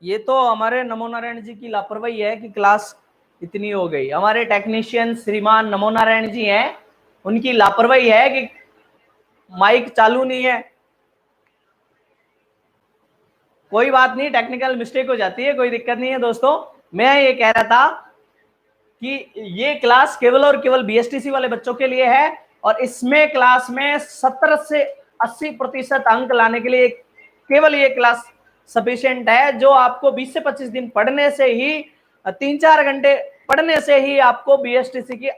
ये तो हमारे नमो नारायण जी की लापरवाही है कि क्लास इतनी हो गई। हमारे टेक्नीशियन श्रीमान नमो नारायण जी हैं, उनकी लापरवाही है कि माइक चालू नहीं है। कोई बात नहीं, टेक्निकल मिस्टेक हो जाती है, कोई दिक्कत नहीं है दोस्तों। मैं ये कह रहा था कि ये क्लास केवल और केवल बीएसटीसी वाले बच्चों के लिए है और इसमें क्लास में 70 से 80% अंक लाने के लिए केवल ये क्लास सफिशिएंट है, जो आपको 20 से 25 दिन पढ़ने से ही, 3-4 घंटे पढ़ने से ही आपको बीएसटीसी की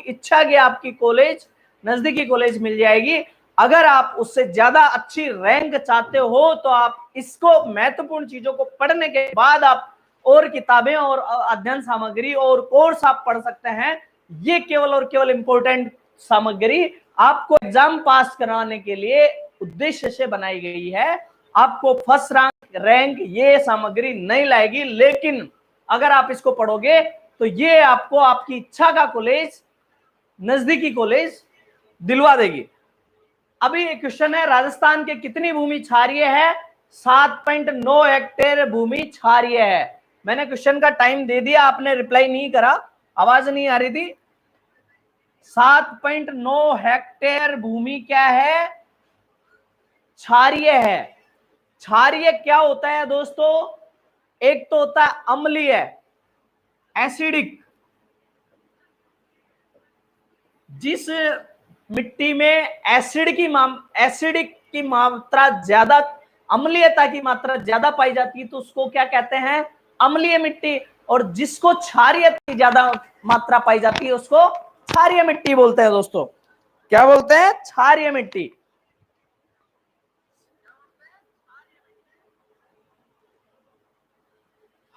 इच्छा की आपकी कॉलेज, नजदीकी कॉलेज मिल जाएगी। अगर आप उससे ज्यादा अच्छी रैंक चाहते हो तो आप इसको महत्वपूर्ण चीजों को पढ़ने के बाद आप और किताबें और अध्ययन सामग्री और कोर्स आप पढ़ सकते हैं। ये केवल और केवल इंपॉर्टेंट सामग्री आपको एग्जाम पास कराने के लिए उद्देश्य से बनाई गई है। आपको फर्स्ट रैंक ये सामग्री नहीं लाएगी, लेकिन अगर आप इसको पढ़ोगे तो ये आपको आपकी इच्छा का कॉलेज, नजदीकी कॉलेज दिलवा देगी। अभी क्वेश्चन है, राजस्थान के कितनी भूमि क्षारीय है? 7.9 हेक्टेयर भूमि क्षारीय है। मैंने क्वेश्चन का टाइम दे दिया, आपने रिप्लाई नहीं करा, आवाज नहीं आ रही थी। 7.9 हेक्टेयर भूमि क्या है? क्षारीय है। क्षारीय क्या होता है दोस्तों? एक तो होता है अम्लीय, एसिडिक। जिस मिट्टी में एसिडिक की मात्रा ज्यादा, अम्लीयता की मात्रा ज्यादा पाई जाती है तो उसको क्या कहते हैं? अम्लीय मिट्टी। और जिसको क्षारीयता की ज्यादा मात्रा पाई जाती है उसको क्षारीय मिट्टी बोलते हैं दोस्तों। क्या बोलते हैं? क्षारीय मिट्टी।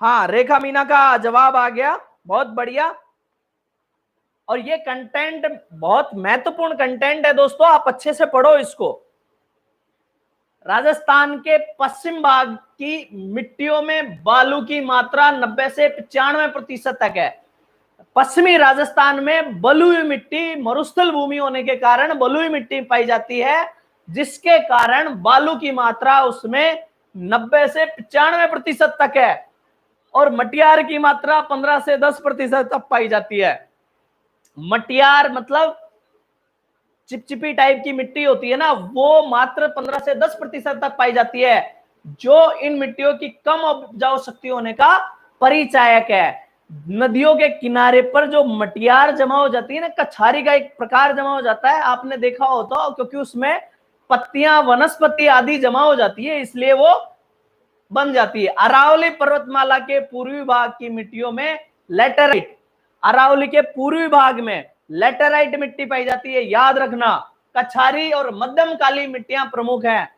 हाँ, रेखा मीना का जवाब आ गया, बहुत बढ़िया। और ये कंटेंट बहुत महत्वपूर्ण कंटेंट है दोस्तों, आप अच्छे से पढ़ो इसको। राजस्थान के पश्चिम भाग की मिट्टियों में बालू की मात्रा 90 से 95% तक है। पश्चिमी राजस्थान में बलुई मिट्टी, मरुस्थल भूमि होने के कारण बलुई मिट्टी पाई जाती है, जिसके कारण बालू की मात्रा उसमें 90 से 95% तक है। और मटियार की मात्रा 15 से 10% तक पाई जाती है। मटियार मतलब चिपचिपी टाइप की मिट्टी होती है ना, वो मात्र 15 से 10% तक पाई जाती है, जो इन मिट्टियों की कम उपजाऊ शक्ति होने का परिचायक है। नदियों के किनारे पर जो मटियार जमा हो जाती है ना, कछारी का एक प्रकार जमा हो जाता है, आपने देखा होता, क्योंकि उसमें पत्तियां, वनस्पति आदि जमा हो जाती है, इसलिए वो बन जाती है। अरावली पर्वतमाला के पूर्वी भाग की मिट्टियों में लेटेराइट, अरावली के पूर्वी भाग में लेटेराइट मिट्टी पाई जाती है, याद रखना। कछारी और मध्यम काली मिट्टियां प्रमुख हैं।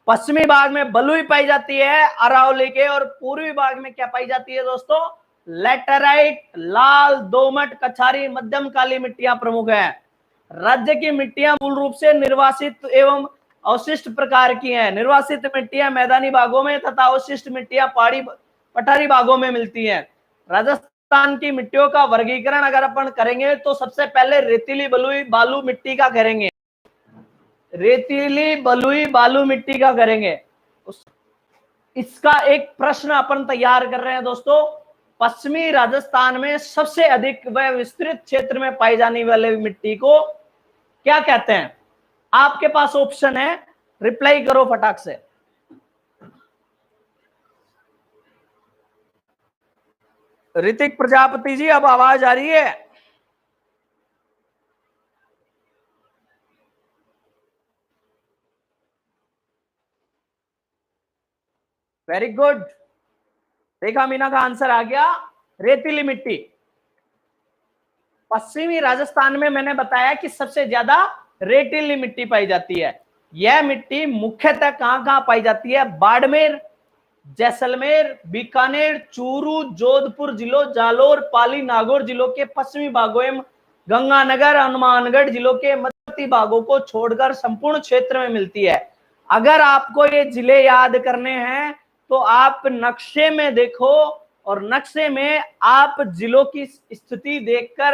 पश्चिमी भाग में बलुई पाई जाती है अरावली के, और पूर्वी भाग में क्या पाई जाती है दोस्तों? लेटेराइट, लाल, दोमट, कछारी, मध्यम काली मिट्टियां प्रमुख हैं। राज्य की मिट्टियां मूल रूप से निर्वासित एवं अवशिष्ट प्रकार की हैं। निर्वासित मिट्टियां मैदानी भागों में तथा अवशिष्ट मिट्टियां पहाड़ी पठारी भागों में मिलती हैं। राजस्थान की मिट्टियों का वर्गीकरण अगर अपन करेंगे तो सबसे पहले रेतीली बलुई बालू मिट्टी का करेंगे। रेतीली बलुई बालू मिट्टी का करेंगे। इसका एक प्रश्न अपन तैयार कर रहे हैं दोस्तों। पश्चिमी राजस्थान में सबसे अधिक व विस्तृत क्षेत्र में पाई जाने वाली मिट्टी को क्या कहते हैं? आपके पास ऑप्शन है, रिप्लाई करो फटाक से। ऋतिक प्रजापति जी, अब आवाज आ रही है? वेरी गुड, रेखा मीना का आंसर आ गया, रेतीली मिट्टी। पश्चिमी राजस्थान में मैंने बताया कि सबसे ज्यादा रेतीली मिट्टी पाई जाती है। यह मिट्टी मुख्यतः कहां कहां पाई जाती है? बाड़मेर, जैसलमेर, बीकानेर, चूरू, जोधपुर जिलों, जालोर, पाली, नागौर जिलों के पश्चिमी भागों एवं गंगानगर, हनुमानगढ़ जिलों के मध्यवर्ती भागों को छोड़कर संपूर्ण क्षेत्र में मिलती है। अगर आपको ये जिले याद करने हैं तो आप नक्शे में देखो, और नक्शे में आप जिलों की स्थिति देखकर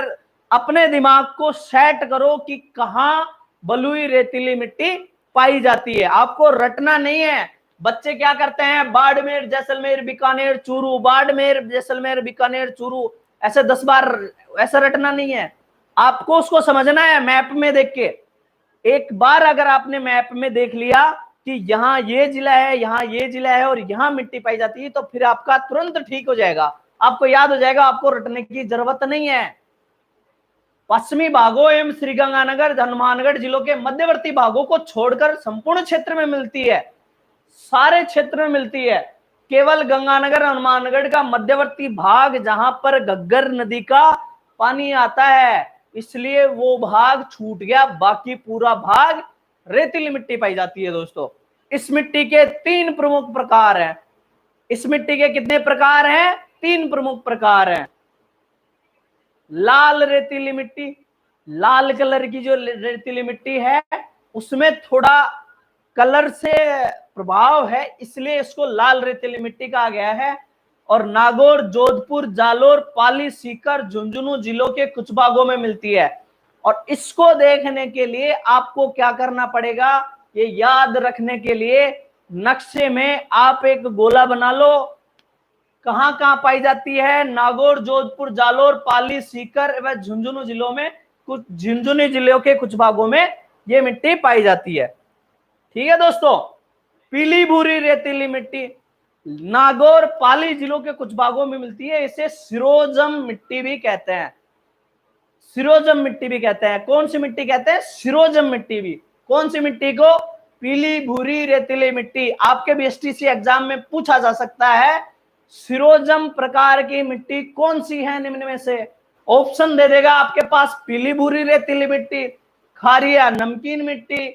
अपने दिमाग को सेट करो कि कहां बलुई रेतीली मिट्टी पाई जाती है। आपको रटना नहीं है, बच्चे क्या करते हैं, बाड़मेर जैसलमेर बीकानेर चूरू, बाड़मेर जैसलमेर बीकानेर चूरू, ऐसे 10 बार ऐसा रटना नहीं है, आपको उसको समझना है मैप में देख के। एक बार अगर आपने मैप में देख लिया कि यहाँ ये जिला है, यहाँ ये जिला है और यहाँ मिट्टी पाई जाती है, तो फिर आपका तुरंत ठीक हो जाएगा, आपको याद हो जाएगा, आपको रटने की जरूरत नहीं है। पश्चिमी भागों एवं श्रीगंगानगर हनुमानगढ़ जिलों के मध्यवर्ती भागों को छोड़कर संपूर्ण क्षेत्र में मिलती है, सारे क्षेत्र में मिलती है। केवल गंगानगर हनुमानगढ़ का मध्यवर्ती भाग जहां पर घग्गर नदी का पानी आता है, इसलिए वो भाग छूट गया, बाकी पूरा भाग रेतीली मिट्टी पाई जाती है। दोस्तों इस मिट्टी के 3 प्रमुख प्रकार हैं। इस मिट्टी के कितने प्रकार हैं? 3 प्रमुख प्रकार हैं। लाल रेतीली मिट्टी, लाल कलर की जो रेतीली मिट्टी है उसमें थोड़ा कलर से प्रभाव है, इसलिए इसको लाल रेतीली मिट्टी कहा गया है। और नागौर, जोधपुर, जालोर, पाली, सीकर, झुंझुनू जिलों के कुछ भागों में मिलती है। और इसको देखने के लिए आपको क्या करना पड़ेगा, ये याद रखने के लिए नक्शे में आप एक गोला बना लो, कहां कहां पाई जाती है। नागौर, जोधपुर, जालोर, पाली, सीकर एवं झुंझुनू जिलों में, कुछ झुंझुनू जिलों के कुछ भागों में ये मिट्टी पाई जाती है। ठीक है दोस्तों, पीली भूरी रेतीली मिट्टी नागौर, पाली जिलों के कुछ भागों में मिलती है, इसे सिरोजम मिट्टी भी कहते हैं। सिरोजम मिट्टी भी कहते हैं। कौन सी मिट्टी कहते हैं? सिरोजम मिट्टी भी। कौन सी मिट्टी को? पीली भूरी रेतीली मिट्टी। आपके बीएसटीसी एग्जाम में पूछा जा सकता है सिरोजम प्रकार की मिट्टी कौन सी है निम्न में से? ऑप्शन दे देगा आपके पास, पीली भूरी रेतीली मिट्टी, खारिया नमकीन मिट्टी,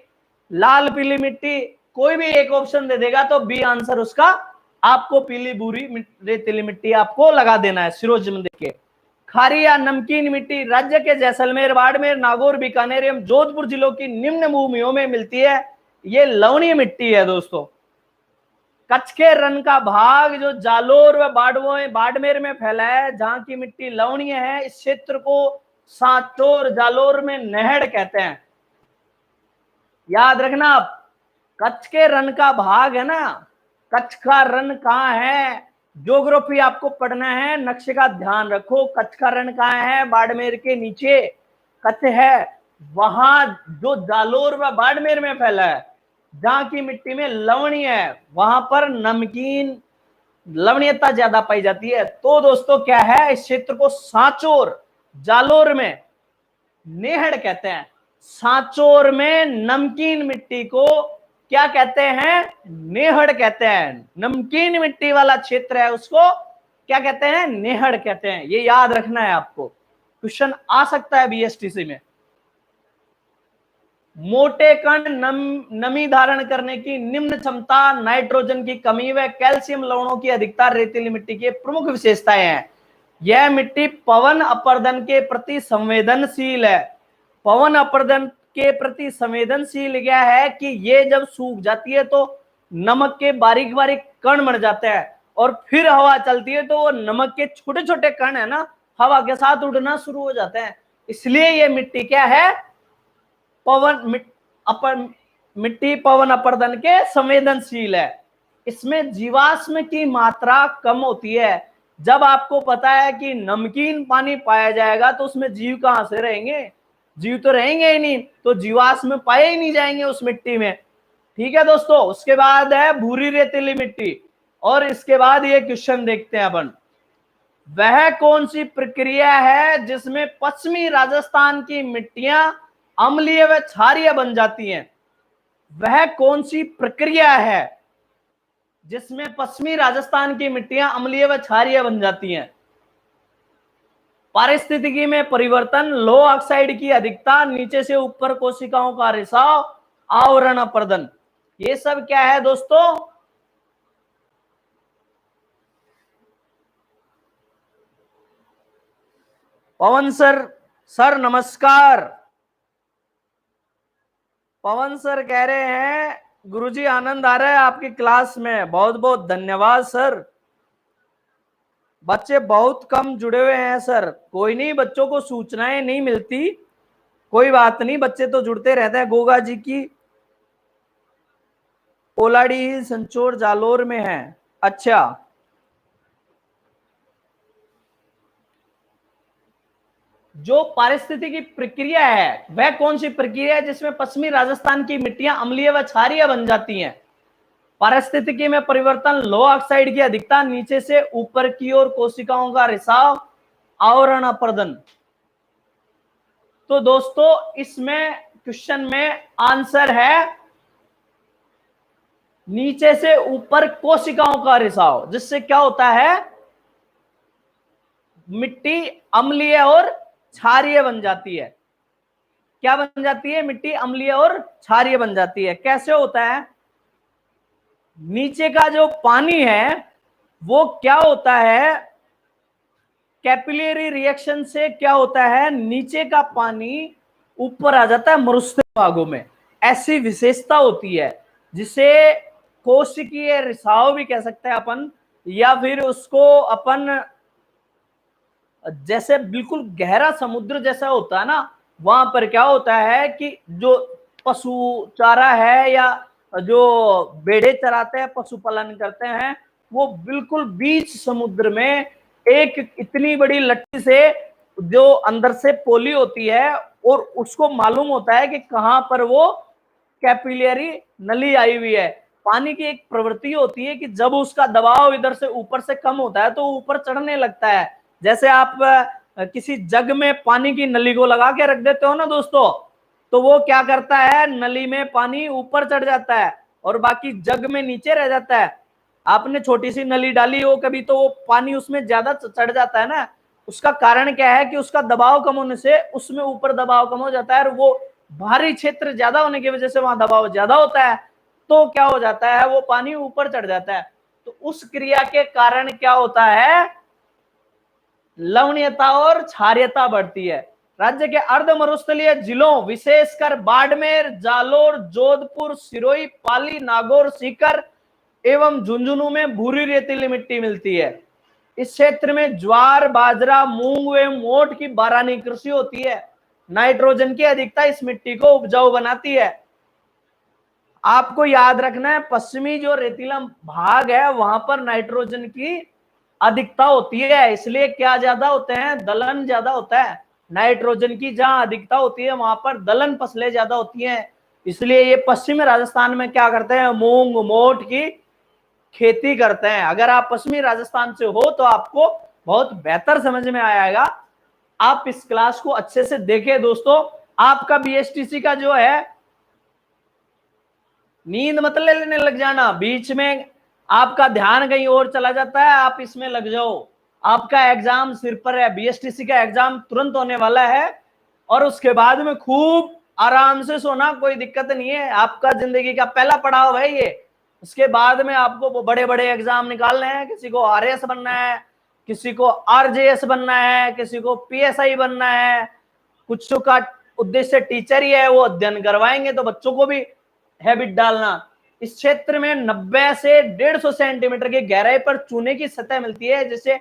लाल पीली मिट्टी, कोई भी एक ऑप्शन दे देगा तो बी आंसर उसका आपको पीली भूरी रेतीली मिट्टी आपको लगा देना है। सिरोजम देख के खारिया नमकीन मिट्टी राज्य के जैसलमेर, बाड़मेर, नागौर, बीकानेर एवं जोधपुर जिलों की निम्न भूमियों में मिलती है। ये लवणीय मिट्टी है दोस्तों। कच्छ के रण का भाग जो जालोर व बाड़मेर में फैला है, जहां की मिट्टी लवणीय है, इस क्षेत्र को सांचौर, जालोर में नहड़ कहते हैं। याद रखना आप, कच्छ के रण का भाग है ना, कच्छ का रण कहाँ है, ज्योग्राफी आपको पढ़ना है, नक्शे का ध्यान रखो। कच्छ का रण कहाँ है? बाड़मेर के नीचे कच्छ है, वहां जो जालोर व बाड़मेर में फैला है, जहां की मिट्टी में लवणीय है, वहां पर नमकीन लवणीयता ज्यादा पाई जाती है। तो दोस्तों क्या है, इस क्षेत्र को सांचौर, जालोर में नेहड़ कहते हैं। सांचौर में नमकीन मिट्टी को क्या कहते हैं? नेहड़ कहते हैं। नमकीन मिट्टी वाला क्षेत्र है उसको क्या कहते हैं? नेहड़ कहते हैं। ये याद रखना है आपको, क्वेश्चन आ सकता है बीएसटीसी में। मोटे कण नमी धारण करने की निम्न क्षमता, नाइट्रोजन की कमी व कैल्शियम लवणों की अधिकता रेतीली मिट्टी की प्रमुख विशेषताएं हैं। यह मिट्टी पवन अपर्दन के प्रति संवेदनशील है। पवन अपर्दन के प्रति संवेदनशील क्या है कि ये जब सूख जाती है तो नमक के बारीक बारीक कण बन जाते हैं, और फिर हवा चलती है तो वो नमक के छोटे छोटे कण है ना, हवा के साथ उड़ना शुरू हो जाते हैं। इसलिए ये मिट्टी क्या है? मिट्टी पवन अपर्दन के संवेदनशील है। इसमें जीवाश्म की मात्रा कम होती है। जब आपको पता है कि नमकीन पानी पाया जाएगा तो उसमें जीव कहां से रहेंगे? जीव तो रहेंगे ही नहीं, तो जीवाश्म पाए ही नहीं जाएंगे उस मिट्टी में। ठीक है दोस्तों, उसके बाद है भूरी रेतीली मिट्टी, और इसके बाद ये क्वेश्चन देखते हैं अपन, वह कौन सी प्रक्रिया है जिसमें पश्चिमी राजस्थान की मिट्टियां अम्लीय व क्षारीय बन जाती हैं? वह कौन सी प्रक्रिया है जिसमें पश्चिमी राजस्थान की मिट्टियां अम्लीय व क्षारीय बन जाती हैं? पारिस्थितिकी में परिवर्तन, लो ऑक्साइड की अधिकता, नीचे से ऊपर कोशिकाओं का रिसाव, आवरण अपर्दन। ये सब क्या है दोस्तों? पवन सर नमस्कार। पवन सर कह रहे हैं गुरुजी आनंद आ रहा है आपकी क्लास में, बहुत बहुत धन्यवाद सर। बच्चे बहुत कम जुड़े हुए हैं सर। कोई नहीं, बच्चों को सूचनाएं नहीं मिलती, कोई बात नहीं, बच्चे तो जुड़ते रहते हैं। गोगा जी की ओलाडीह संचोर जालोर में है। अच्छा, जो पारिस्थितिकी प्रक्रिया है वह कौन सी प्रक्रिया है जिसमें पश्चिमी राजस्थान की मिट्टियां अम्लीय व क्षारीय बन जाती हैं? पारिस्थितिकी में परिवर्तन, लोह ऑक्साइड की अधिकता, नीचे से ऊपर की ओर कोशिकाओं का रिसाव, आवरण अपर्दन। तो दोस्तों इसमें क्वेश्चन में आंसर है नीचे से ऊपर कोशिकाओं का रिसाव, जिससे क्या होता है, मिट्टी अम्लीय और क्षारीय बन जाती है। क्या बन जाती है? मिट्टी अम्लीय और क्षारीय बन जाती है। कैसे होता है? नीचे का जो पानी है वो क्या होता है, कैपिलरी रिएक्शन से क्या होता है, नीचे का पानी ऊपर आ जाता है मरुस्थल भागों में। ऐसी विशेषता होती है जिसे कोशिकीय रिसाव भी कह सकते हैं अपन, या फिर उसको अपन जैसे बिल्कुल गहरा समुद्र जैसा होता है ना, वहां पर क्या होता है कि जो पशु चारा है या जो बेड़े चराते हैं, पशुपालन करते हैं, वो बिल्कुल बीच समुद्र में एक इतनी बड़ी लट्टी से जो अंदर से पोली होती है और उसको मालूम होता है कि कहां पर वो कैपिलरी नली आई हुई है। पानी की एक प्रवृत्ति होती है कि जब उसका दबाव इधर से ऊपर से कम होता है तो ऊपर चढ़ने लगता है। जैसे आप किसी जग में पानी की नली को लगा के रख देते हो ना दोस्तों, तो वो क्या करता है, नली में पानी ऊपर चढ़ जाता है और बाकी जग में नीचे रह जाता है। आपने छोटी सी नली डाली हो कभी, तो वो पानी उसमें ज्यादा चढ़ जाता है ना। उसका कारण क्या है कि उसका दबाव कम होने से उसमें ऊपर दबाव कम हो जाता है और वो भारी क्षेत्र ज्यादा होने की वजह से वहां दबाव ज्यादा होता है, तो क्या हो जाता है, वो पानी ऊपर चढ़ जाता है। तो उस क्रिया के कारण क्या होता है, लवणीयता और क्षारीयता बढ़ती है। राज्य के अर्ध मरुस्थलीय जिलों विशेषकर बाड़मेर, जालोर, जोधपुर, सिरोही, पाली, नागौर, सीकर एवं झुंझुनू में भूरी रेतीली मिट्टी मिलती है। इस क्षेत्र में ज्वार, बाजरा, मूंग एवं मोठ की बारानी कृषि होती है। नाइट्रोजन की अधिकता इस मिट्टी को उपजाऊ बनाती है। आपको याद रखना है, पश्चिमी जो रेतीला भाग है वहां पर नाइट्रोजन की अधिकता होती है, इसलिए क्या ज्यादा होते हैं, दलहन ज्यादा होता है। नाइट्रोजन की जहां अधिकता होती है वहां पर दलहन फसलें ज्यादा होती हैं, इसलिए ये पश्चिमी राजस्थान में क्या करते हैं, मूंग मोठ की खेती करते हैं। अगर आप पश्चिमी राजस्थान से हो तो आपको बहुत बेहतर समझ में आएगा। आप इस क्लास को अच्छे से देखें दोस्तों। आपका बीएसटीसी का जो है, नींद मत लेने लग जाना, बीच में आपका ध्यान कहीं और चला जाता है, आप इसमें लग जाओ। आपका एग्जाम सिर पर है, बीएसटीसी का एग्जाम तुरंत होने वाला है और उसके बाद में खूब आराम से सोना, कोई दिक्कत नहीं है। आपका जिंदगी का पहला पड़ाव है ये। उसके बाद में आपको बड़े बड़े एग्जाम निकालने हैं, किसी को आरएएस बनना है, किसी को आरजेएस बनना है, किसी को पीएसआई बनना है, कुछ का उद्देश्य टीचर ही है, वो अध्ययन करवाएंगे, तो बच्चों को भी हैबिट डालना। इस क्षेत्र में 90 से 150 सेंटीमीटर की गहराई पर चूने की सतह मिलती है, जिसे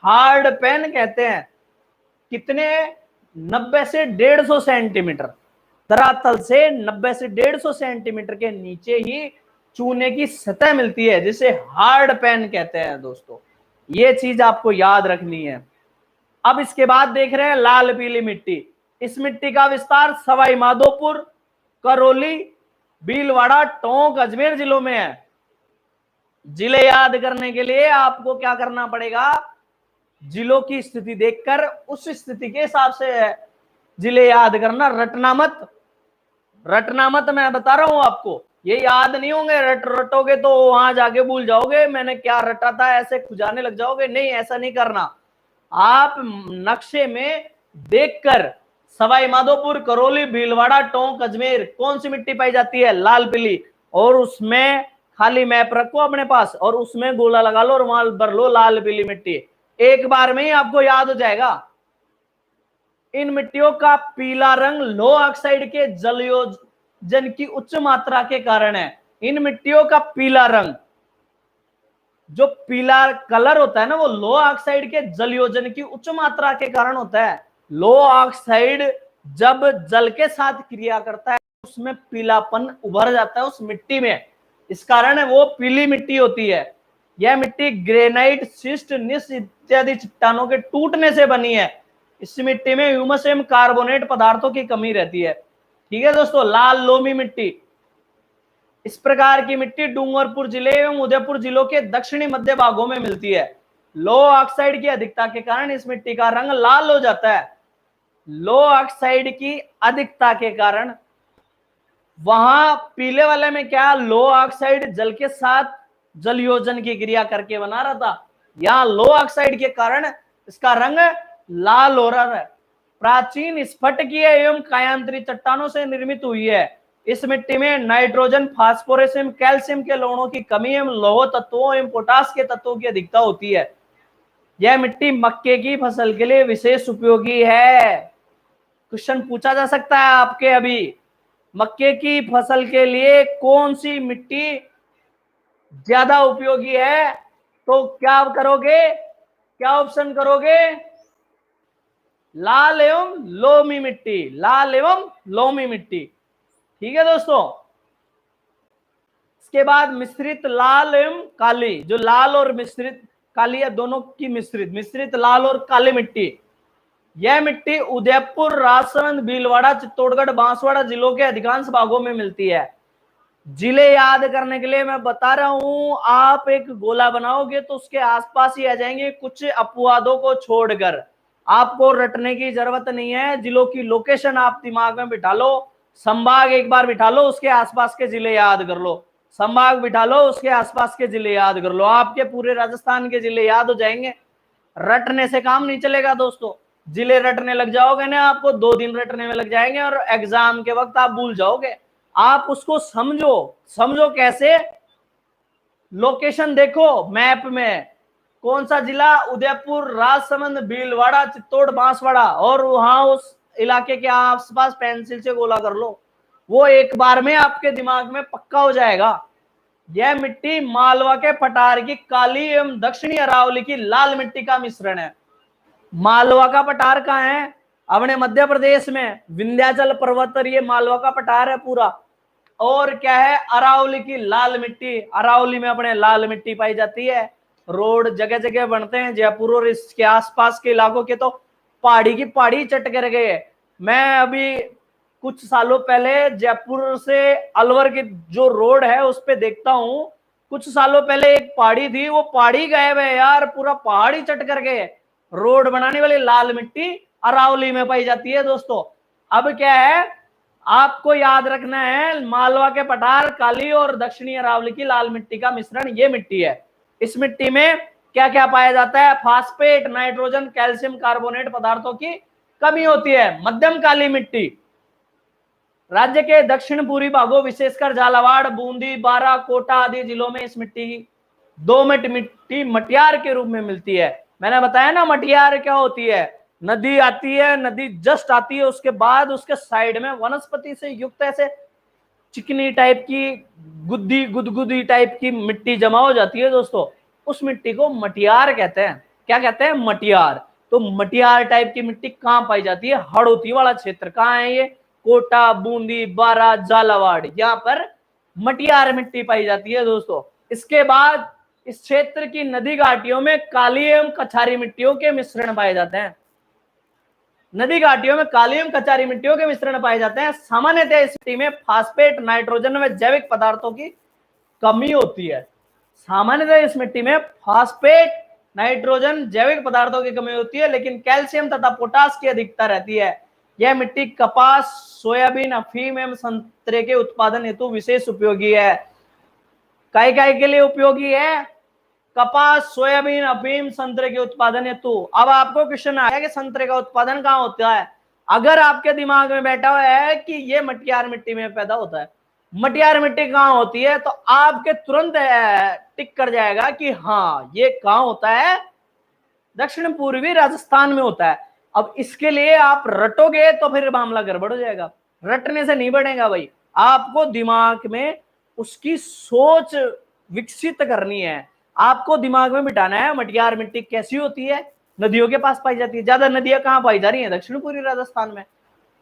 हार्ड पेन कहते हैं। कितने? 90 से 150 सेंटीमीटर, धरातल से 90 से 150 सेंटीमीटर के नीचे ही चूने की सतह मिलती है, जिसे हार्ड पेन कहते हैं दोस्तों। ये चीज आपको याद रखनी है। अब इसके बाद देख रहे हैं लाल पीली मिट्टी। इस मिट्टी का विस्तार सवाई माधोपुर, करौली, भीलवाड़ा, टोंक, अजमेर जिलों में है। जिले याद करने के लिए आपको क्या करना पड़ेगा, जिलों की स्थिति देखकर उस स्थिति के हिसाब से जिले याद करना, रटना मत। रटना मत, मैं बता रहा हूं आपको, ये याद नहीं होंगे। रटोगे तो वहां जाके भूल जाओगे मैंने क्या रटा था, ऐसे खुजाने लग जाओगे। नहीं, ऐसा नहीं करना। आप नक्शे में देखकर सवाई माधोपुर, करौली, भीलवाड़ा, टोंक, अजमेर कौन सी मिट्टी पाई जाती है, लाल पीली, और उसमें खाली मैप रखो अपने पास और उसमें गोला लगा लो और वहां भर लो लाल पीली मिट्टी। एक बार में ही आपको याद हो जाएगा। इन मिट्टियों का पीला रंग लोह ऑक्साइड के जलयोजन की उच्च मात्रा के कारण है। इन मिट्टियों का पीला रंग, जो पीला कलर होता है ना, वो लोह ऑक्साइड के जलयोजन की उच्च मात्रा के कारण होता है। लोह ऑक्साइड जब जल के साथ क्रिया करता है उसमें पीलापन उभर जाता है उस मिट्टी में। इस कारण वो पीली मिट्टी होती है। यह मिट्टी ग्रेनाइट, शिस्ट, निस इत्यादि चट्टानों के टूटने से बनी है। इस मिट्टी में ह्यूमस एवं कार्बोनेट पदार्थों की कमी रहती है। ठीक है दोस्तों। लाल लोमी मिट्टी, इस प्रकार की मिट्टी डूंगरपुर जिले एवं उदयपुर जिलों के दक्षिणी मध्य भागों में मिलती है। लो ऑक्साइड की अधिकता के कारण इस मिट्टी का रंग लाल हो जाता है। लो ऑक्साइड की अधिकता के कारण, वहां पीले वाले में क्या, लो ऑक्साइड जल के साथ जल योजन की क्रिया करके बना रहा था। यहां लो ऑक्साइड के कारण इसका रंग लाल हो रहा है। प्राचीन स्फटिकीय एवं कायांतरी चट्टानों से निर्मित हुई है। इस मिट्टी में नाइट्रोजन, फास्फोरस एवं कैल्शियम के लवणों की कमी एवं लौह तत्वों एवं पोटास के तत्वों की अधिकता होती है। यह मिट्टी मक्के की फसल के लिए विशेष उपयोगी है। क्वेश्चन पूछा जा सकता है आपके अभी, मक्के की फसल के लिए कौन सी मिट्टी ज्यादा उपयोगी है? तो क्या करोगे, क्या ऑप्शन करोगे? लाल एवं लोमी मिट्टी, लाल एवं लोमी मिट्टी। ठीक है दोस्तों। इसके बाद मिश्रित लाल एवं काली, जो लाल और मिश्रित काली है, दोनों की मिश्रित लाल और काली मिट्टी। यह मिट्टी उदयपुर, राजसमंद, भीलवाड़ा, चित्तौड़गढ़, बांसवाड़ा जिलों के अधिकांश भागों में मिलती है। जिले याद करने के लिए मैं बता रहा हूं, आप एक गोला बनाओगे तो उसके आसपास ही आ जाएंगे, कुछ अपवादों को छोड़कर। आपको रटने की जरूरत नहीं है। जिलों की लोकेशन आप दिमाग में बिठा लो, संभाग एक बार बिठा लो, उसके आसपास के जिले याद कर लो, संभाग बिठा लो, उसके आसपास के जिले याद कर लो, आपके पूरे राजस्थान के जिले याद हो जाएंगे। रटने से काम नहीं चलेगा दोस्तों। जिले रटने लग जाओगे ना, आपको 2 दिन रटने में लग जाएंगे और एग्जाम के वक्त आप भूल जाओगे। आप उसको समझो। समझो कैसे? लोकेशन देखो मैप में, कौन सा जिला, उदयपुर, राजसमंद, भीलवाड़ा, चित्तौड़, बांसवाड़ा, और वहां उस इलाके के आसपास पेंसिल से गोला कर लो। वो एक बार में आपके दिमाग में पक्का हो जाएगा। यह मिट्टी मालवा के पठार की काली एवं दक्षिणी अरावली की लाल मिट्टी का मिश्रण है। मालवा का पठार कहाँ है? अपने मध्य प्रदेश में विंध्याचल पर्वत, ये मालवा का पठार है पूरा। और क्या है? अरावली की लाल मिट्टी। अरावली में अपने लाल मिट्टी पाई जाती है। रोड जगह जगह बनते हैं जयपुर और इसके आसपास के इलाकों के, तो पहाड़ी की पहाड़ी चट कर गए। मैं अभी कुछ सालों पहले जयपुर से अलवर की जो रोड है उस पे देखता हूं, कुछ सालों पहले एक पहाड़ी थी, वो पहाड़ी गायब है यार, पूरा पहाड़ी चट कर गए। रोड बनाने वाली लाल मिट्टी अरावली में पाई जाती है दोस्तों। अब क्या है, आपको याद रखना है, मालवा के पठार, काली और दक्षिणी अरावली की लाल मिट्टी का मिश्रण ये मिट्टी है। इस मिट्टी में क्या क्या पाया जाता है? फास्फेट, नाइट्रोजन, कैल्शियम कार्बोनेट पदार्थों की कमी होती है। मध्यम काली मिट्टी, राज्य के दक्षिण पूर्वी भागों विशेषकर झालावाड़, बूंदी, बारा, कोटा आदि जिलों में इस मिट्टी की दोमट मिट्टी मटियार के रूप में मिलती है। मैंने बताया ना मटियार क्या होती है। नदी आती है, नदी जस्ट आती है, उसके बाद उसके साइड में वनस्पति से युक्त ऐसे चिकनी टाइप की गुदगुदी टाइप की मिट्टी जमा हो जाती है दोस्तों। उस मिट्टी को मटियार कहते हैं। क्या कहते हैं? मटियार। तो मटियार टाइप की मिट्टी कहां पाई जाती है? हड़ौती वाला क्षेत्र। कहां है ये? कोटा, बूंदी, बारा, झालावाड़, यहाँ पर मटियार मिट्टी पाई जाती है दोस्तों। इसके बाद इस क्षेत्र की नदी घाटियों में काली एवं कछारी मिट्टियों के मिश्रण पाए जाते हैं। नदी घाटियों में काली एवं कछारी मिट्टियों के मिश्रण पाए जाते हैं। सामान्यतः इस मिट्टी में फास्फेट, नाइट्रोजन व जैविक पदार्थों की कमी होती है। सामान्यतः इस मिट्टी में फास्फेट, नाइट्रोजन, जैविक पदार्थों की कमी होती है, लेकिन कैल्शियम तथा पोटास की अधिकता रहती है। यह मिट्टी कपास, सोयाबीन, अफीम एवं संतरे के उत्पादन हेतु विशेष उपयोगी है। काय काय के लिए उपयोगी है? कपास, सोयाबीन, अफीम, संतरे के उत्पादन हेतु। अब आपको क्वेश्चन आया कि संतरे का उत्पादन कहाँ होता है? अगर आपके दिमाग में बैठा हुआ है कि ये मटियार मिट्टी में पैदा होता है, मटियार मिट्टी कहाँ होती है, तो आपके तुरंत टिक कर जाएगा कि हाँ ये कहाँ होता है, दक्षिण पूर्वी राजस्थान में होता है। अब इसके लिए आप रटोगे तो फिर मामला गड़बड़ हो जाएगा। रटने से नहीं बढ़ेगा भाई, आपको दिमाग में उसकी सोच विकसित करनी है। आपको दिमाग में बिठाना है मटियार मिट्टी कैसी होती है, नदियों के पास पाई जाती है। ज्यादा नदियां कहाँ पाई जा रही हैं? दक्षिण पूर्वी राजस्थान में।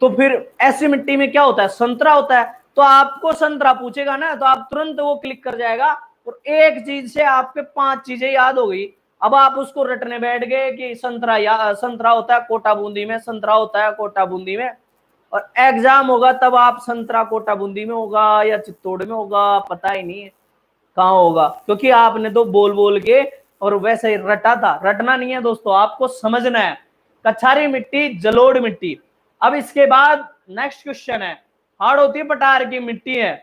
तो फिर ऐसी मिट्टी में क्या होता है? संतरा होता है। तो आपको संतरा पूछेगा ना तो आप तुरंत वो क्लिक कर जाएगा और एक चीज से आपके 5 चीजें याद हो गई। अब आप उसको रटने बैठ गए कि संतरा या संतरा होता है कोटा बूंदी में, संतरा होता है कोटा बूंदी में, और एग्जाम होगा तब आप संतरा कोटा बूंदी में होगा या चित्तौड़ में होगा, पता ही नहीं है कहाँ होगा, क्योंकि आपने तो बोल बोल के और वैसे ही रटा था। रटना नहीं है दोस्तों, आपको समझना है। कछारी मिट्टी, जलोढ़ मिट्टी। अब इसके बाद नेक्स्ट क्वेश्चन है, हाड़ौती पठार की मिट्टी है।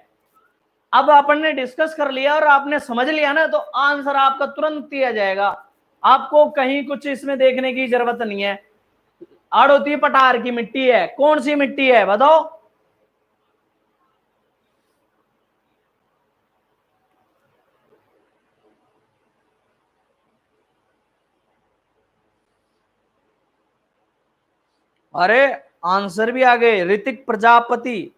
अब अपन ने डिस्कस कर लिया और आपने समझ लिया ना तो आंसर आपका तुरंत दिया जाएगा, आपको कहीं कुछ इसमें देखने की जरूरत नहीं है। हाड़ौती पठार की मिट्टी है, कौन सी मिट्टी है बताओ? अरे आंसर भी आ गए, ऋतिक प्रजापति,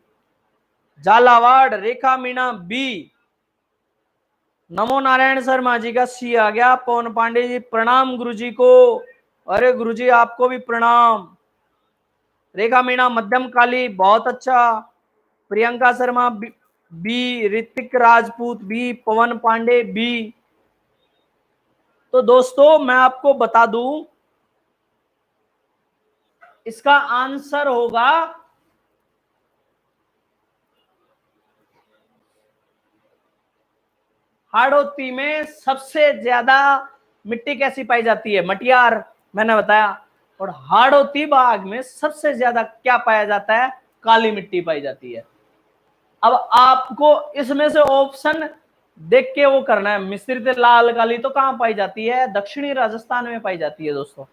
झालावाड़, रेखा मीणा बी, नमो नारायण शर्मा जी का सी आ गया, पवन पांडे जी प्रणाम गुरु जी को, अरे गुरु जी आपको भी प्रणाम। रेखा मीणा मध्यम काली, बहुत अच्छा। प्रियंका शर्मा बी, ऋतिक राजपूत बी, पवन पांडे बी। तो दोस्तों मैं आपको बता दूं इसका आंसर होगा हाड़ौती में सबसे ज्यादा मिट्टी कैसी पाई जाती है? मटियार, मैंने बताया। और हाड़ौती बाग में सबसे ज्यादा क्या पाया जाता है? काली मिट्टी पाई जाती है। अब आपको इसमें से ऑप्शन देख के वो करना है। मिश्रित लाल काली तो कहां पाई जाती है? दक्षिणी राजस्थान में पाई जाती है दोस्तों।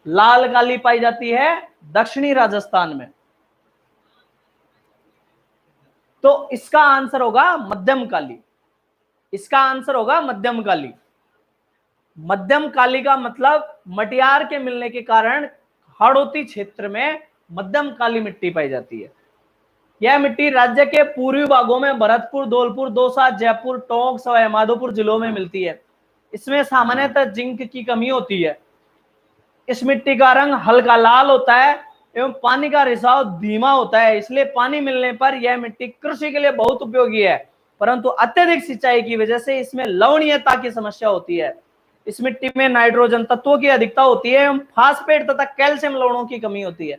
लाल काली पाई जाती है दक्षिणी राजस्थान में। तो इसका आंसर होगा मध्यम काली। इसका आंसर होगा मध्यम काली। मध्यम काली का मतलब मटियार के मिलने के कारण हाड़ौती क्षेत्र में मध्यम काली मिट्टी पाई जाती है। यह मिट्टी राज्य के पूर्वी भागों में भरतपुर, धौलपुर, दौसा, जयपुर, टोंक, सवाई माधोपुर जिलों में मिलती है। इसमें सामान्यतः जिंक की कमी होती है। इस मिट्टी का रंग हल्का लाल होता है एवं पानी का रिसाव धीमा होता है, इसलिए पानी मिलने पर यह मिट्टी कृषि के लिए बहुत उपयोगी है, परंतु अत्यधिक सिंचाई की वजह से इसमें लवणीयता की समस्या होती है। इस मिट्टी में नाइट्रोजन तत्वों की अधिकता होती है एवं फास्फेट तथा कैल्शियम लवणों की कमी होती है।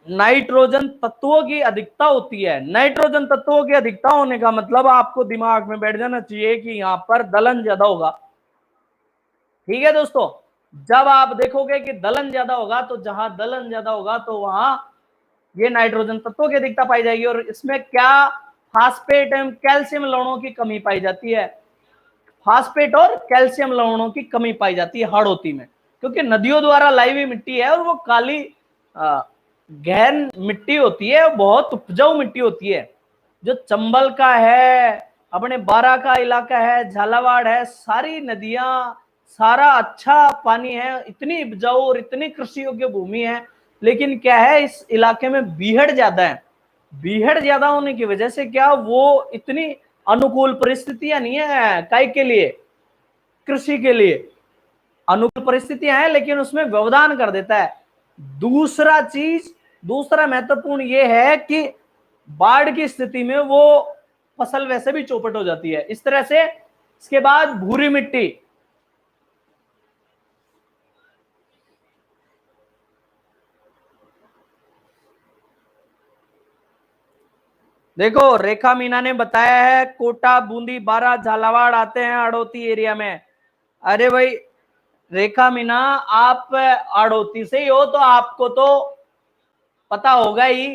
नाइट्रोजन तत्वों की अधिकता होती है। नाइट्रोजन तत्वों की अधिकता होने का मतलब आपको दिमाग में बैठ जाना चाहिए कि यहाँ पर दलहन ज्यादा होगा। ठीक है दोस्तों, जब आप देखोगे कि दलहन ज्यादा होगा तो जहां दलहन ज्यादा होगा तो वहां ये नाइट्रोजन तत्वों की अधिकता पाई जाएगी। और इसमें क्या? फास्फेट एवं कैल्शियम लवणों की कमी पाई जाती है। फास्फेट और कैल्शियम लवणों की कमी पाई जाती है हाड़ौती में, क्योंकि नदियों द्वारा लाई हुई मिट्टी है और वो काली गहन मिट्टी होती है, बहुत उपजाऊ मिट्टी होती है। जो चंबल का है, अपने बारा का इलाका है, झालावाड़ है, सारी नदियां, सारा अच्छा पानी है, इतनी उपजाऊ और इतनी कृषि योग्य भूमि है। लेकिन क्या है, इस इलाके में बीहड़ ज्यादा है। बीहड़ ज्यादा होने की वजह से क्या वो इतनी अनुकूल परिस्थितियां नहीं है काय के लिए? कृषि के लिए अनुकूल परिस्थितियां हैं लेकिन उसमें व्यवधान कर देता है। दूसरा महत्वपूर्ण यह है कि बाढ़ की स्थिति में वो फसल वैसे भी चौपट हो जाती है इस तरह से। इसके बाद भूरी मिट्टी, देखो रेखा मीना ने बताया है कोटा, बूंदी, बारा, झालावाड़ आते हैं हाड़ौती एरिया में। अरे भाई रेखा मीना, आप हाड़ौती से ही हो तो आपको तो पता होगा ही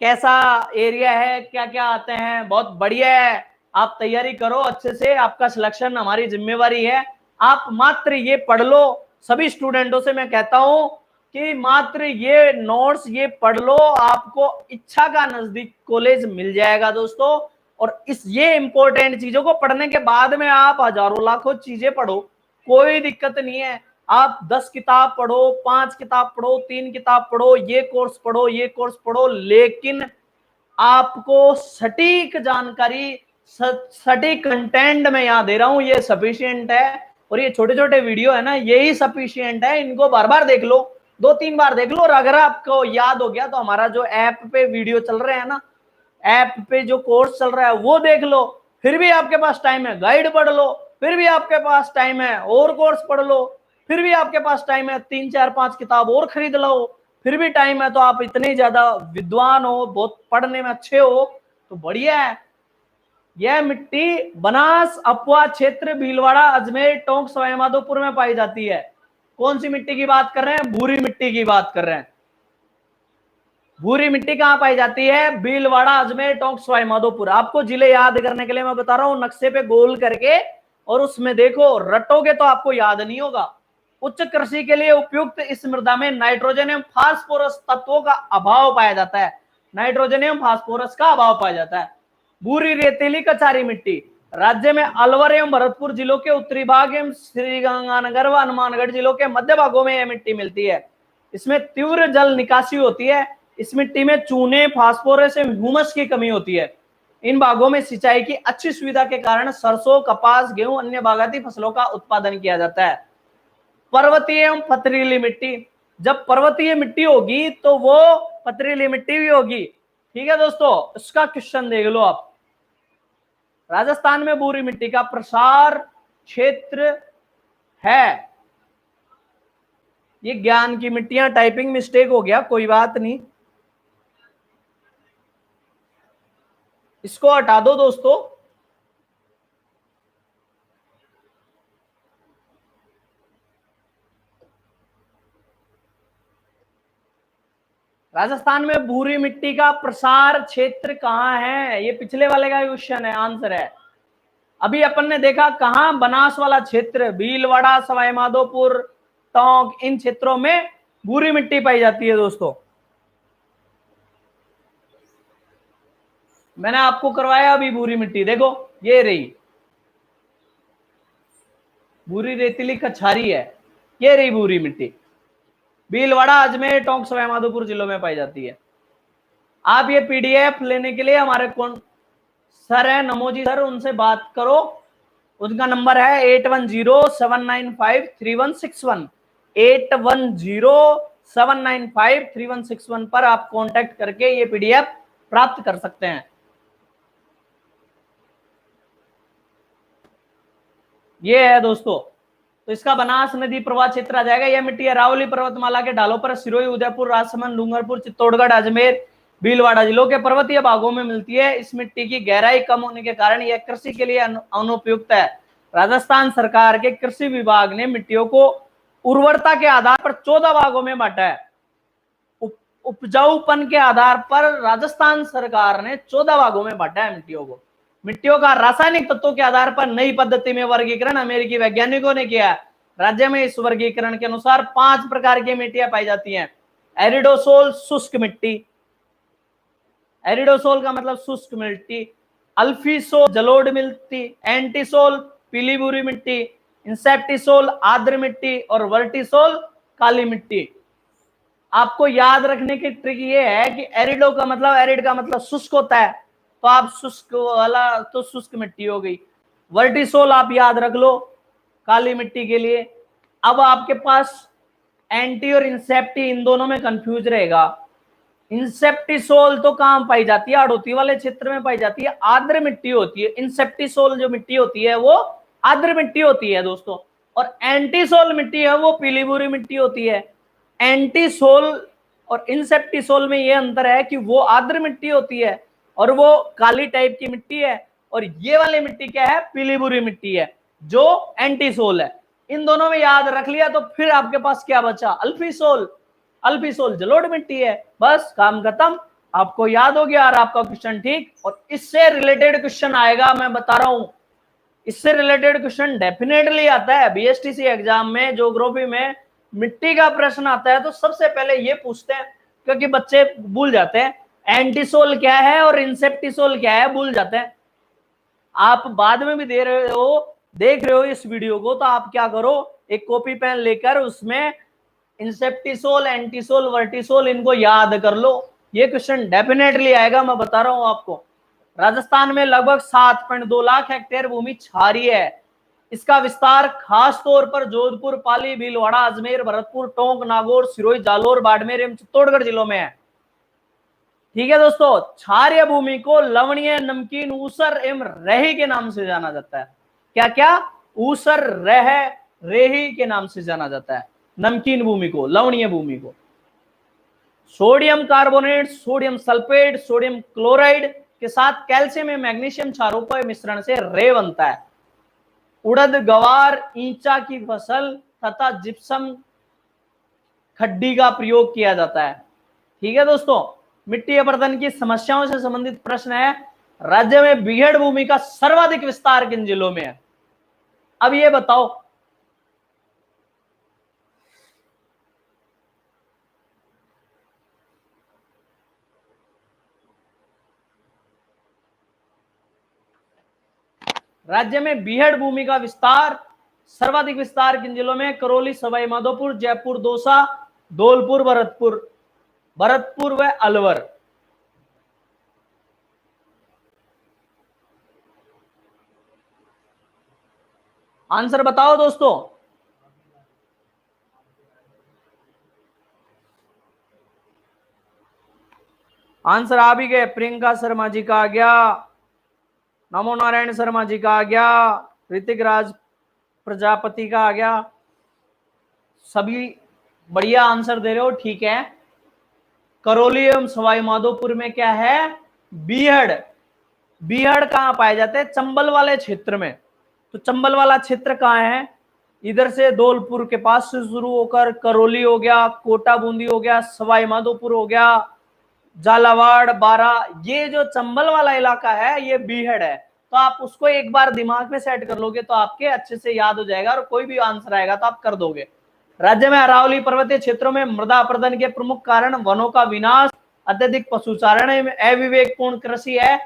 कैसा एरिया है, क्या क्या आते हैं। बहुत बढ़िया है, आप तैयारी करो अच्छे से, आपका सिलेक्शन हमारी जिम्मेवारी है। आप मात्र ये पढ़ लो। सभी स्टूडेंटों से मैं कहता हूं कि मात्र ये नोट्स ये पढ़ लो, आपको इच्छा का नजदीक कॉलेज मिल जाएगा दोस्तों। और इस ये इंपॉर्टेंट चीजों को पढ़ने के बाद में आप हजारों लाखों चीजें पढ़ो, कोई दिक्कत नहीं है। आप 10 किताब पढ़ो, 5 किताब पढ़ो, 3 किताब पढ़ो, ये कोर्स पढ़ो, ये कोर्स पढ़ो, लेकिन आपको सटीक जानकारी, सटीक कंटेंट में यहां दे रहा हूं, ये सफिशिएंट है। और ये छोटे छोटे वीडियो है ना, यही सफिशिएंट है, इनको बार बार देख लो। 2-3 बार देख लो, और अगर आपको याद हो गया तो हमारा जो ऐप पे वीडियो चल रहे हैं ना, ऐप पे जो कोर्स चल रहा है वो देख लो, फिर भी आपके पास टाइम है गाइड पढ़ लो, फिर भी आपके पास टाइम है और कोर्स पढ़ लो, फिर भी आपके पास टाइम है 3-4-5 किताब और खरीद लो, फिर भी टाइम है, तो आप इतने ज्यादा विद्वान हो, बहुत पढ़ने में अच्छे हो, तो बढ़िया है। यह मिट्टी बनास, अपवा क्षेत्र, भीलवाड़ा, अजमेर, टोंक, सवाईमाधोपुर में पाई जाती है। कौन सी मिट्टी की बात कर रहे हैं? भूरी मिट्टी की बात कर रहे हैं। भूरी मिट्टी कहां पाई जाती है? भीलवाड़ा, अजमेर, टोंक, सवाईमाधोपुर। आपको जिले याद करने के लिए मैं बता रहा हूं, नक्शे पे गोल करके और उसमें देखो, रटोगे तो आपको याद नहीं होगा। उच्च कृषि के लिए उपयुक्त इस मृदा में नाइट्रोजन एवं फास्फोरस तत्वों का अभाव पाया जाता है। नाइट्रोजन एवं फास्फोरस का अभाव पाया जाता है। भूरी रेतीली कछारी मिट्टी राज्य में अलवर एवं भरतपुर जिलों के उत्तरी भाग एवं श्रीगंगानगर व हनुमानगढ़ जिलों के मध्य भागों में यह मिट्टी मिलती है। इसमें तीव्र जल निकासी होती है। इस मिट्टी में चूने, फास्फोरस एवं ह्यूमस की कमी होती है। इन भागों में सिंचाई की अच्छी सुविधा के कारण सरसों, कपास, गेहूं, अन्य बागायती फसलों का उत्पादन किया जाता है। पर्वतीय एवं पथरीली मिट्टी, जब पर्वतीय मिट्टी होगी तो वो पथरीली मिट्टी भी होगी। ठीक है दोस्तों, इसका क्वेश्चन देख लो आप। राजस्थान में भूरी मिट्टी का प्रसार क्षेत्र है। ये ज्ञान की मिट्टियां, टाइपिंग मिस्टेक हो गया, कोई बात नहीं, इसको हटा दो दोस्तों। राजस्थान में भूरी मिट्टी का प्रसार क्षेत्र कहां है? ये पिछले वाले का क्वेश्चन है, आंसर है। अभी अपन ने देखा कहां, बनास वाला क्षेत्र, भीलवाड़ा, सवाईमाधोपुर, टोंक, इन क्षेत्रों में भूरी मिट्टी पाई जाती है दोस्तों। मैंने आपको करवाया अभी भूरी मिट्टी, देखो ये रही भूरी रेतीली कछारी है, ये रही भूरी मिट्टी। भीलवाड़ा, अजमेर, टोंक, सवाईमाधोपुर जिलों में पाई जाती है। आप ये पीडीएफ लेने के लिए हमारे कौन सर है, नमोजी सर, उनसे बात करो। उनका नंबर है 8107953161, 8107953161 पर आप कांटेक्ट करके ये पीडीएफ प्राप्त कर सकते हैं। ये है दोस्तों, तो इसका बनास नदी प्रवाह क्षेत्र आ जाएगा। यह मिट्टी अरावली पर्वतमाला के ढालों पर सिरोही, उदयपुर, राजसमंद, डूंगरपुर, चित्तौड़गढ़, अजमेर, भीलवाड़ा जिलों के पर्वतीय भागों में मिलती है। इस मिट्टी की गहराई कम होने के कारण यह कृषि के लिए अनुपयुक्त है। राजस्थान सरकार के कृषि विभाग ने मिट्टियों को उर्वरता के आधार पर 14 भागों में बांटा है। उपजाऊपन के आधार पर राजस्थान सरकार ने 14 भागों में बांटा है मिट्टियों को। मिट्टियों का रासायनिक तत्वों के आधार पर नई पद्धति में वर्गीकरण अमेरिकी वैज्ञानिकों ने किया है। राज्य में इस वर्गीकरण के अनुसार 5 प्रकार की मिट्टियां पाई जाती हैं। एरिडोसोल, शुष्क मिट्टी, एरिडोसोल का मतलब शुष्क मिट्टी। अल्फीसोल, जलोढ़ मिट्टी। एंटीसोल, पीली भूरी मिट्टी। इंसेप्टिसोल, आर्द्र मिट्टी। और वर्टिसोल, काली मिट्टी। आपको याद रखने की ट्रिक ये है कि एरिडो का मतलब, एरिड का मतलब शुष्क होता है, तो आप शुष्क वाला तो शुष्क मिट्टी हो गई। वर्टिसोल आप याद रख लो काली मिट्टी के लिए। अब आपके पास एंटी और इंसेप्टी, इन दोनों में कंफ्यूज रहेगा। इंसेप्टिसोल तो कहां पाई जाती है? हाड़ौती वाले क्षेत्र में पाई जाती है, आर्द्र मिट्टी होती है। इंसेप्टिसोल जो मिट्टी होती है वो आर्द्र मिट्टी होती है दोस्तों। और एंटीसोल मिट्टी है वो पीली भूरी मिट्टी होती है। एंटीसोल और इंसेप्टिसोल में ये अंतर है कि वो आर्द्र मिट्टी होती है और वो काली टाइप की मिट्टी है, और ये वाली मिट्टी क्या है? पीली भूरी मिट्टी है जो एंटीसोल है। इन दोनों में याद रख लिया तो फिर आपके पास क्या बचा? अल्फीसोल। अल्फीसोल जलोढ़ मिट्टी है, बस काम खत्म। आपको याद हो गया और आपका क्वेश्चन ठीक। और इससे रिलेटेड क्वेश्चन आएगा, मैं बता रहा हूं, इससे रिलेटेड क्वेश्चन डेफिनेटली आता है बीएसटीसी एग्जाम में। ज्योग्राफी में मिट्टी का प्रश्न आता है तो सबसे पहले ये पूछते हैं, क्योंकि बच्चे भूल जाते हैं एंटीसोल क्या है और इंसेप्टिसोल क्या है, भूल जाते हैं। आप बाद में भी देख रहे हो इस वीडियो को, तो आप क्या करो, एक कॉपी पेन लेकर उसमें इंसेप्टिसोल, एंटीसोल, वर्टिसोल, इनको याद कर लो। ये क्वेश्चन डेफिनेटली आएगा, मैं बता रहा हूं आपको। राजस्थान में लगभग 7.2 लाख हेक्टेयर भूमि क्षारीय है। इसका विस्तार खास तौर पर जोधपुर, पाली, भीलवाड़ा, अजमेर, भरतपुर, टोंक, नागौर, सिरोही, जालोर, बाड़मेर एवं चित्तौड़गढ़ जिलों में है। ठीक है दोस्तों, क्षारीय भूमि को लवणीय, नमकीन, ऊसर एवं रेही के नाम से जाना जाता है। क्या क्या? ऊसर, रेही के नाम से जाना जाता है नमकीन भूमि को, लवणीय भूमि को। Sodium carbonate, sodium sulphate, sodium chloride के साथ कैल्शियम एवं मैग्नीशियम क्षारों के मिश्रण से रे बनता है। उड़द, गवार, ईंचा की फसल तथा जिप्सम खड्डी का प्रयोग किया जाता है। ठीक है दोस्तों, मिट्टी अपर्दन की समस्याओं से संबंधित प्रश्न है, राज्य में बीहड़ भूमि का सर्वाधिक विस्तार किन जिलों में है? अब ये बताओ, राज्य में बीहड़ भूमि का विस्तार, सर्वाधिक विस्तार किन जिलों में? करौली, सवाई माधोपुर, जयपुर, दौसा, धौलपुर, भरतपुर व अलवर। आंसर बताओ दोस्तों। आंसर आ भी गए। प्रियंका शर्मा जी का आ गया, नमो नारायण शर्मा जी का आ गया, ऋतिक राज प्रजापति का आ गया। सभी बढ़िया आंसर दे रहे हो, ठीक है। करौली एवं सवाई माधोपुर में क्या है? बीहड़। बीहड़ कहां पाए जाते हैं? चंबल वाले क्षेत्र में। तो चंबल वाला क्षेत्र कहां है? इधर से धौलपुर के पास से शुरू होकर करौली हो गया, कोटा बूंदी हो गया, सवाई माधोपुर हो गया, झालावाड़, बारा, ये जो चंबल वाला इलाका है ये बीहड़ है। तो आप उसको एक बार दिमाग में सेट कर लोगे तो आपके अच्छे से याद हो जाएगा, और कोई भी आंसर आएगा तो आप कर दोगे। राज्य में अरावली पर्वतीय क्षेत्रों में मृदा अपरदन के प्रमुख कारण वनों का विनाश, अत्यधिक पशुचारण एवं अविवेकपूर्ण कृषि है।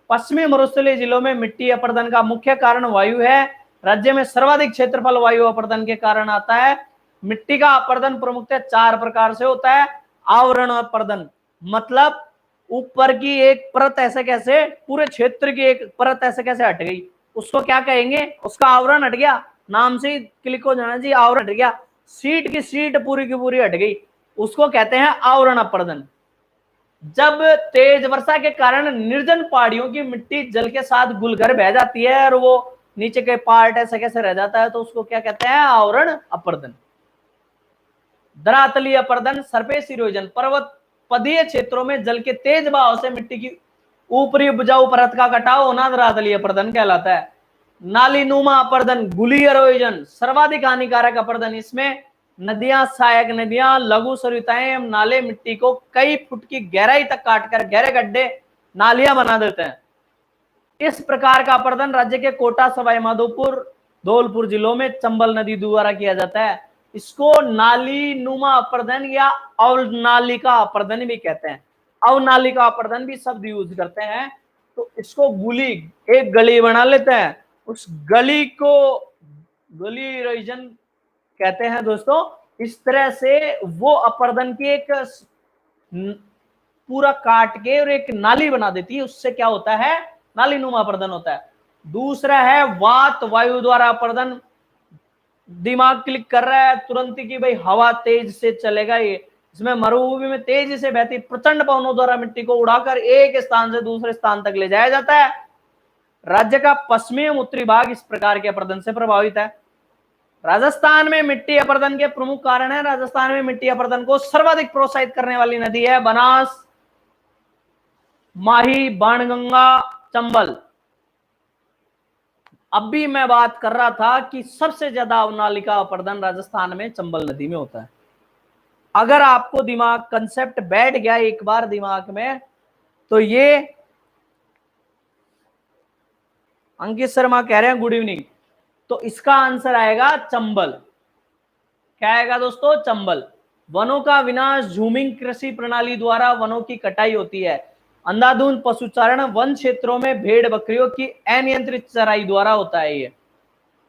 पश्चिमी मरुस्थलीय जिलों में मिट्टी अपरदन का मुख्य कारण वायु है। राज्य में सर्वाधिक क्षेत्रफल वायु अपरदन के कारण आता है। मिट्टी का अपरदन प्रमुखतः 4 प्रकार से होता है। आवरण अपरदन, मतलब ऊपर की एक परत ऐसे कैसे, पूरे क्षेत्र की एक परत ऐसे कैसे हट गई, उसको क्या कहेंगे? उसका आवरण हट गया। नाम से क्लिक हो जाना जी, आवरण हट गया। सीट की सीट पूरी की पूरी हट गई, उसको कहते हैं आवरण अपरदन। जब तेज वर्षा के कारण निर्जन पहाड़ियों की मिट्टी जल के साथ घुलकर बह जाती है और वो नीचे के पार्ट ऐसे कैसे रह जाता है, तो उसको क्या कहते हैं? आवरण अपरदन। धरातलीय अपरदन, सरफेस इरोजन, पर्वत पदीय क्षेत्रों में जल के तेज बहाव से मिट्टी की ऊपरी उपजाऊ परत का कटाव होना धरातलीय अपरदन कहलाता है। नाली नुमा अपरदन, गुली इरोजन, सर्वाधिक हानिकारक अपरदन। इसमें नदियां, सहायक नदियां, लघु सरिताएं, नाले मिट्टी को कई फुट की गहराई तक काटकर गहरे गड्ढे, नालियां बना देते हैं। इस प्रकार का अपरदन राज्य के कोटा, सवाई माधोपुर, धौलपुर जिलों में चंबल नदी द्वारा किया जाता है। इसको नाली नुमा अपरदन या अवनालिका अपरदन भी कहते हैं। अवनालिका अपरदन भी शब्द यूज करते हैं। तो इसको गुली, एक गली बना लेते हैं, उस गली को गली इरोजन कहते हैं दोस्तों। इस तरह से वो अपरदन की एक पूरा काट के और एक नाली बना देती है, उससे क्या होता है? नाली नुमा अपरदन होता है। दूसरा है वात वायु द्वारा अपरदन। दिमाग क्लिक कर रहा है तुरंत ही कि भाई हवा तेज से चलेगा ये। इसमें मरुभूमि में तेजी से बहती प्रचंड पवनों द्वारा मिट्टी को उड़ाकर एक स्थान से दूसरे स्थान तक ले जाया जाता है। राज्य का पश्चिमी एवं उत्तरी भाग इस प्रकार के अपरदन से प्रभावित है। राजस्थान में मिट्टी अपरदन के प्रमुख कारण है। राजस्थान में मिट्टी अपरदन को सर्वाधिक प्रोत्साहित करने वाली नदी है बनास, माही, बाणगंगा, चंबल। अब भी मैं बात कर रहा था कि सबसे ज्यादा अवनालिका अपरदन राजस्थान में चंबल नदी में होता है। अगर आपको दिमाग कंसेप्ट बैठ गया एक बार दिमाग में, तो ये अंकित शर्मा कह रहे हैं गुड इवनिंग, तो इसका आंसर आएगा चंबल। क्या आएगा दोस्तों? चंबल। वनों का विनाश, झूमिंग कृषि प्रणाली द्वारा वनों की कटाई होती है। अंधाधुंध पशुचारण, वन क्षेत्रों में भेड़ बकरियों की अनियंत्रित चराई द्वारा होता है। ये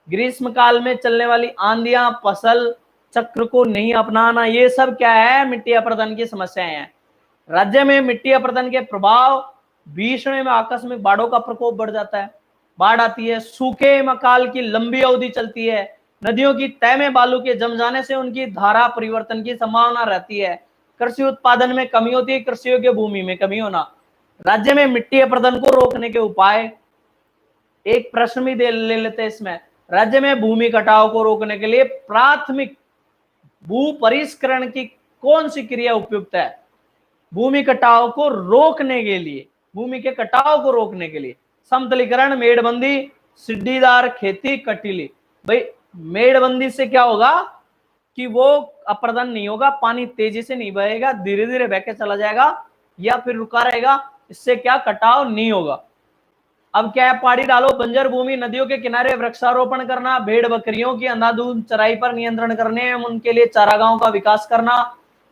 ग्रीष्म काल में चलने वाली आंधियां, फसल चक्र को नहीं अपनाना, ये सब क्या है? मिट्टी अपरदन की समस्याएं हैं। राज्य में मिट्टी अपरदन के प्रभाव, भीषण में आकस्मिक बाढ़ों का प्रकोप बढ़ जाता है। बाढ़ आती है, सूखे मकाल की लंबी अवधि चलती है, नदियों की तह में बालू के जम जाने से उनकी धारा परिवर्तन की संभावना रहती है, कृषि उत्पादन में कमी होती है, कृषि योग्य भूमि में कमी होना। राज्य में मिट्टी अपरदन को रोकने के उपाय, एक प्रश्न भी ले लेते हैं इसमें। राज्य में भूमि कटाव को रोकने के लिए प्राथमिक भू परिष्करण की कौन सी क्रिया उपयुक्त है? भूमि कटाव को रोकने के लिए, भूमि के कटाव को रोकने के लिए समतलीकरण, मेड़बंदी, सीढ़ीदार खेती, कटीली। भाई मेड़बंदी से क्या होगा कि वो अप्रदन नहीं होगा, पानी तेजी से नहीं बहेगा, धीरे धीरे बह के चला जाएगा या फिर रुका रहेगा, इससे क्या कटाव नहीं होगा। अब क्या है, पहाड़ी डालो, बंजर भूमि, नदियों के किनारे वृक्षारोपण करना, भेड़ बकरियों की अंधाधुंध चराई पर नियंत्रण करने एवं उनके लिए चारागाहों का विकास करना,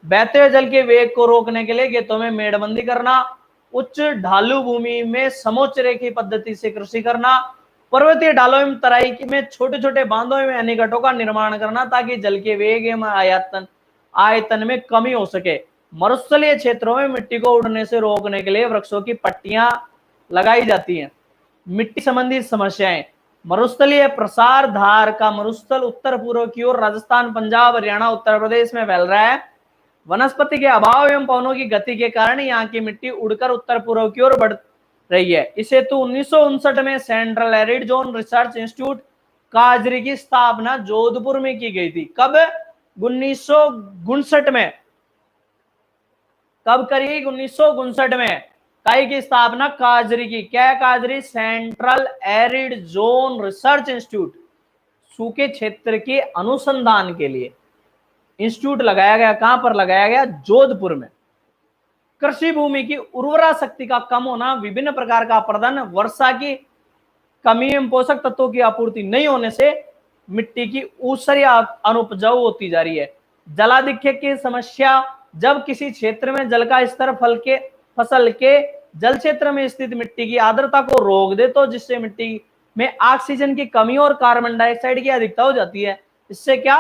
बहते हुए जल के वेग को रोकने के लिए खेतों में मेड़बंदी करना, उच्च ढालू भूमि में समोच्च की पद्धति से कृषि करना, पर्वतीय ढालों एवं तराई में छोटे छोटे बांधों में अणिकटों का निर्माण करना ताकि जल के वेग एवं आयतन में कमी हो सके। मरुस्थलीय क्षेत्रों में मिट्टी को उड़ने से रोकने के लिए वृक्षों की पट्टियां लगाई जाती हैं। मिट्टी संबंधी समस्याएं, मरुस्थलीय प्रसार धार का मरुस्थल उत्तर पूर्व की ओर राजस्थान, पंजाब, हरियाणा, उत्तर प्रदेश में फैल रहा है। वनस्पति के अभाव एवं पवनों की गति के कारण यहाँ की मिट्टी उड़कर उत्तर पूर्व की ओर बढ़ रही है। इस हेतु 1959 में central arid zone research institute काजरी की स्थापना जोधपुर में की गई थी। कब? 1959 में। कब करी? 1959 में। काई की स्थापना? काजरी की। क्या है काजरी? Central arid zone research institute, सूखे क्षेत्र के अनुसंधान के लिए इंस्टीट्यूट लगाया गया। कहां पर लगाया गया? जोधपुर में। कृषि भूमि की उर्वरा शक्ति का कम होना, विभिन्न प्रकार का अपरदन, वर्षा की कमी एवं पोषक तत्वों की आपूर्ति नहीं होने से मिट्टी की ऊसर या अनुपजाऊ होती जा रही है। जलाधिक्य की समस्या, जब किसी क्षेत्र में जल का स्तर फसल के जल क्षेत्र में स्थित मिट्टी की आर्द्रता को रोक दे तो जिससे मिट्टी में ऑक्सीजन की कमी और कार्बन डाइऑक्साइड की अधिकता हो जाती है। इससे क्या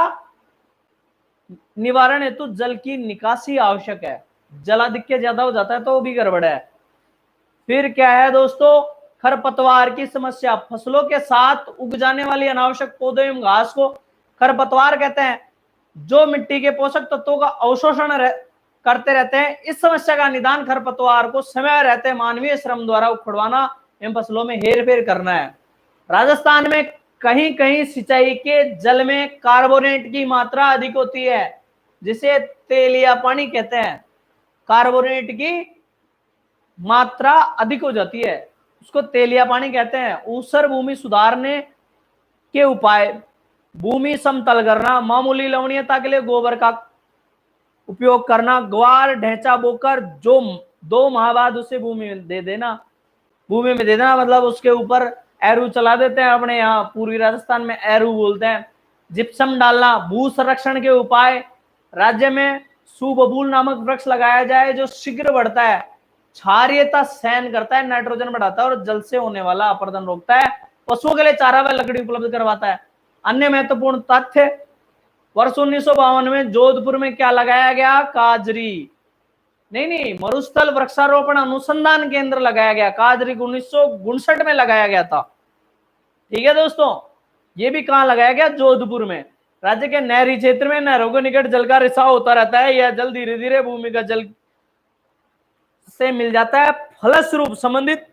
निवारण हेतु जल की निकासी आवश्यक है। जलाधिक्य ज्यादा हो जाता है तो भी गड़बड़ है। फिर क्या है दोस्तों? खरपतवार की समस्या, फसलों के साथ उग जाने वाली अनावश्यक पौधों एवं घास को खरपतवार कहते हैं, जो मिट्टी के पोषक तत्वों का अवशोषण करते रहते हैं। इस समस्या का निदान खरपतवार को समय रहते मानवीय श्रम द्वारा उखड़वाना एवं फसलों में हेरफेर करना है। राजस्थान में कहीं कहीं सिंचाई के जल में कार्बोनेट की मात्रा अधिक होती है, जिसे तेलिया पानी कहते हैं। कार्बोनेट की मात्रा अधिक हो जाती है, उसको तेलिया पानी कहते हैं। ऊसर भूमि सुधारने के उपाय, भूमि समतल करना, मामूली लवणीयता के लिए गोबर का उपयोग करना, ग्वार ढैंचा बोकर जो 2 माह बाद उसे भूमि में दे देना। भूमि में दे देना मतलब उसके ऊपर एरू चला देते हैं, अपने यहाँ पूर्वी राजस्थान में एरू बोलते हैं। जिप्सम डालना। भू संरक्षण के उपाय, राज्य में सुबबूल नामक वृक्ष लगाया जाए जो शीघ्र बढ़ता है, क्षारीयता सहन करता है, नाइट्रोजन बढ़ाता है और जल से होने वाला अपरदन रोकता है, पशुओं के लिए चारा व लकड़ी उपलब्ध करवाता है। अन्य महत्वपूर्ण तथ्य, वर्ष 1952 में जोधपुर में क्या लगाया गया? काजरी। नहीं, मरुस्थल वृक्षारोपण अनुसंधान केंद्र लगाया गया। काजरी 1959 में लगाया गया था। ठीक है दोस्तों, ये भी कहां लगाया गया? जोधपुर में। राज्य के नहरी क्षेत्र में नहरों के निकट जल का रिसाव होता रहता है। यह जल धीरे धीरे भूमिगत जल से मिल जाता है, फलस्वरूप संबंधित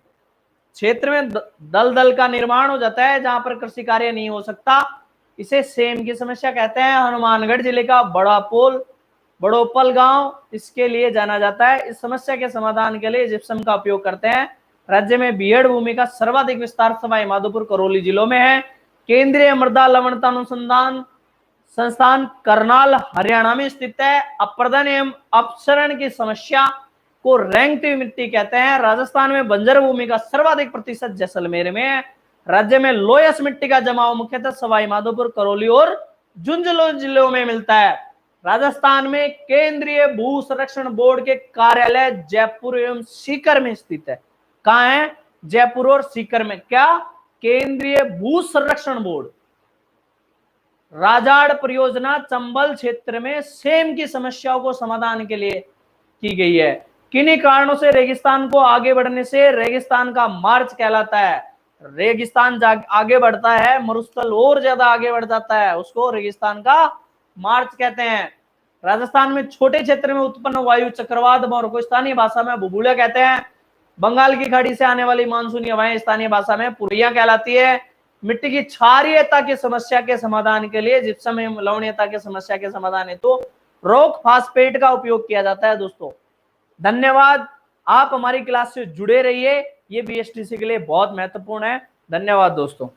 क्षेत्र में दलदल का निर्माण हो जाता है जहां पर कृषि कार्य नहीं हो सकता। इसे सेम की समस्या कहते हैं। हनुमानगढ़ जिले का बड़ोपल गांव इसके लिए जाना जाता है। इस समस्या के समाधान के लिए जिप्सम का उपयोग करते हैं। राज्य में बीहड़ भूमि का सर्वाधिक विस्तार सवाई माधोपुर, करौली जिलों में है। केंद्रीय मृदा लवणता अनुसंधान संस्थान करनाल हरियाणा में स्थित है। अपरदन एवं अपसरण की समस्या को रेंगती मिट्टी कहते हैं। राजस्थान में बंजर भूमि का सर्वाधिक प्रतिशत जैसलमेर में है। राज्य में लोयस मिट्टी का जमाव मुख्यतः सवाई माधोपुर, करौली और झुंझुनू जिलों में मिलता है। राजस्थान में केंद्रीय भू संरक्षण बोर्ड के कार्यालय जयपुर एवं सीकर में स्थित है। कहां है? जयपुर और सीकर में। क्या? केंद्रीय भू संरक्षण बोर्ड। राजाड़ परियोजना चंबल क्षेत्र में सेम की समस्याओं को समाधान के लिए की गई है। किन्हीं कारणों से रेगिस्तान को आगे बढ़ने से रेगिस्तान का मार्च कहलाता है। रेगिस्तान आगे बढ़ता है, मरुस्थल और ज्यादा आगे बढ़ जाता है, उसको रेगिस्तान का मार्च कहते हैं। राजस्थान में छोटे क्षेत्र में उत्पन्न वायु चक्रवात को स्थानीय भाषा में बुबुला कहते हैं। बंगाल की खाड़ी से आने वाली मानसूनी हवाएं स्थानीय भाषा में पुरैया कहलाती है। मिट्टी की क्षारीयता की समस्या के समाधान के लिए, जिप्सम एवं लवणीयता की समस्या के समाधान हेतु तो रॉक फास्फेट का उपयोग किया जाता है। दोस्तों धन्यवाद, आप हमारी क्लास से जुड़े रहिए, ये बीएसटीसी के लिए बहुत महत्वपूर्ण है। धन्यवाद दोस्तों।